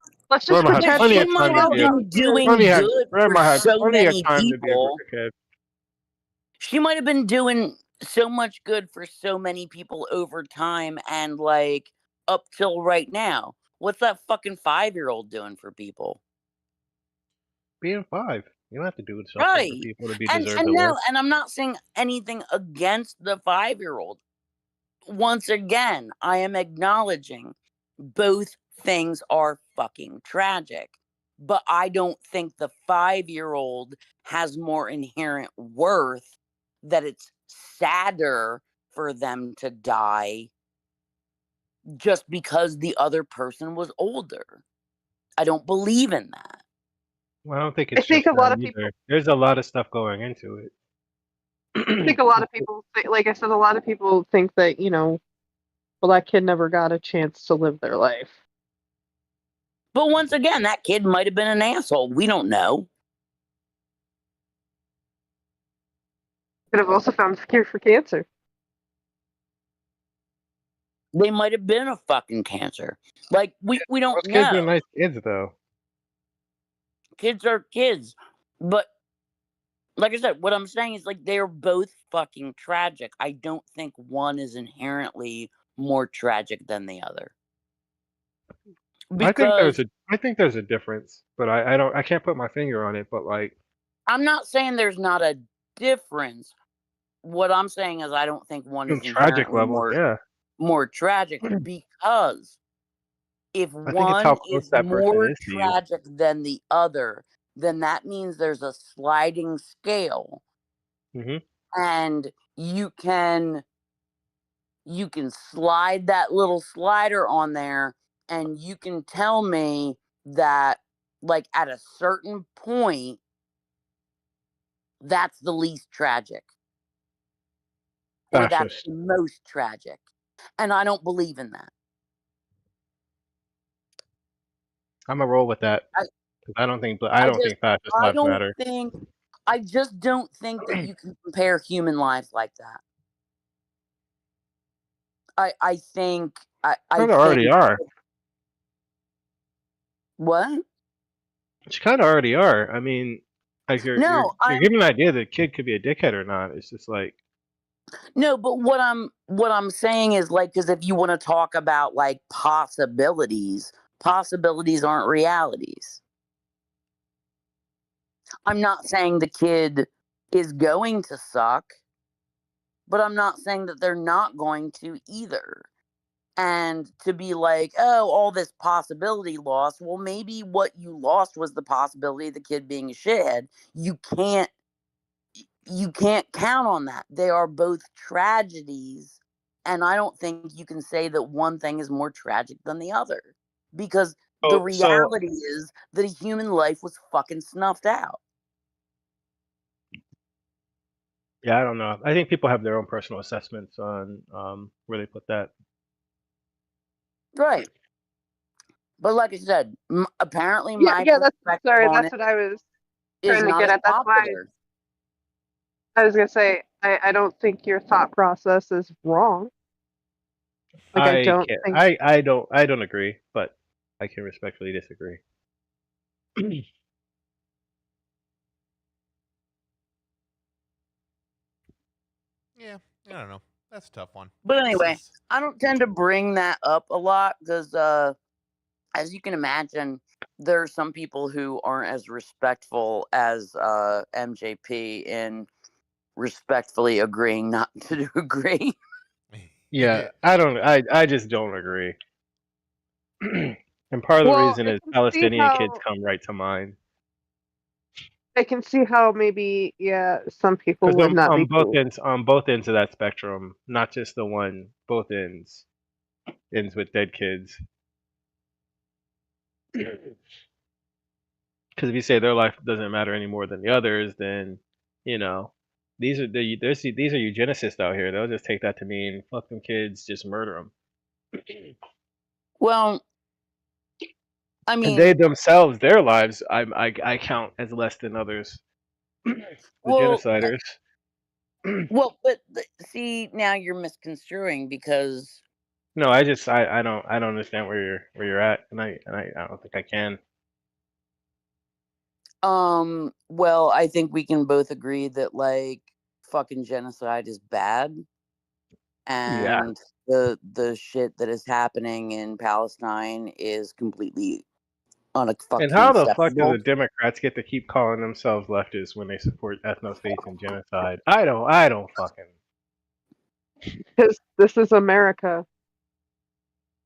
Grandma had pretend plenty she of she's might time to have be a been doing good for grandma had so plenty of many time to be a people. dickhead. She might have been doing so much good for so many people over time and, like, up till right now. What's that fucking 5-year-old doing for people? Being 5, you don't have to do stuff for Right. people to be And deserved of no, love. and I'm not saying anything against the 5-year-old. Once again, I am acknowledging both things are fucking tragic. But I don't think the 5-year-old has more inherent worth, that it's sadder for them to die just because the other person was older. I don't believe in that. Well, I don't think I it's think just a lot that of people. either. There's a lot of stuff going into it. I think a lot of people, like I said, a lot of people think that well, that kid never got a chance to live their life. But once again, that kid might have been an asshole. We don't know. Could have also found the cure for cancer. They might have been a fucking cancer. Like, we don't Those kids are know. nice kids, though. Kids are kids. But, like I said, what I'm saying is, like, they're both fucking tragic. I don't think one is inherently more tragic than the other. Because I think there's a difference, but I can't put my finger on it. But like, I'm not saying there's not a difference. What I'm saying is I don't think one in is tragic inherently levels, yeah. more tragic, because if I think it's how one close is that person more is to you. tragic than the other, then that means there's a sliding scale, hmm and you can slide that little slider on there, and you can tell me that, like, at a certain point, that's the least tragic, or That's that's just the most tragic, and I don't believe in that. I'm gonna roll with that I- because I don't think just fascist I lives don't matter. think I just don't think that you can compare human lives like that. I think I Kind of already think are. what? You kind of already are. I mean, like you're No, giving an idea that a kid could be a dickhead or not. It's just like no, but what I'm saying is, like, because if you want to talk about, like, possibilities aren't realities. I'm not saying the kid is going to suck, but I'm not saying that they're not going to either. And to be like, oh, all this possibility lost. Well, maybe what you lost was the possibility of the kid being a shithead. You can't count on that. They are both tragedies, and I don't think you can say that one thing is more tragic than the other, because the so reality is that a human life was fucking snuffed out. yeah. I don't know. I think people have their own personal assessments on where they put that. Right. But like I said, apparently Yeah, my yeah. perspective Sorry. on That's it what I was is trying to not get as at. That's why popular. I was gonna say I don't think your thought process is wrong. Like I don't think. I don't agree, but I can respectfully disagree. Yeah, I don't know. That's a tough one. But This anyway, is- I don't tend to bring that up a lot because, as you can imagine, there are some people who aren't as respectful as MJP in respectfully agreeing not to agree. Yeah, I just don't agree. And part of the Well, reason I is can see Palestinian kids how come right to mind. maybe some people Because would not be cool. on both ends of that spectrum, not just the one, both ends with dead kids. Because if you say their life doesn't matter any more than the others, then these are these are eugenicists out here. They'll just take that to mean fuck them kids, just murder them. Well, I And mean, they themselves, their lives, I count as less than others. The well, genociders. but see, now you're misconstruing because, No, I don't understand where you're at, and I don't think I can. well, I think we can both agree that, like, fucking genocide is bad, Yeah. and the shit that is happening in Palestine is completely And unfucking how the fuck do acceptable. the Democrats get to keep calling themselves leftists when they support ethno-states and genocide? I don't fucking Because this is America.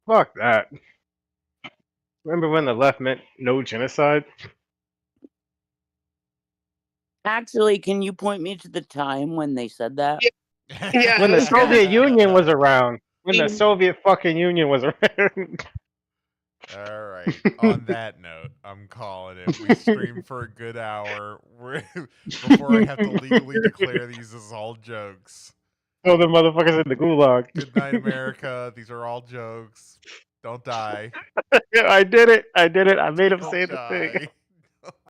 fuck that. Remember when the left meant no genocide? Actually, can you point me to the time when they said that? Yeah, When I the was gonna Soviet Union was around. When the say, Soviet fucking Union was around. All right. On that note, I'm calling it. We streamed for a good hour before I have to legally declare these as all jokes. Throw the motherfuckers in the gulag. Good night, America. These are all jokes. Don't die. I did it. I made him Don't say the thing. die.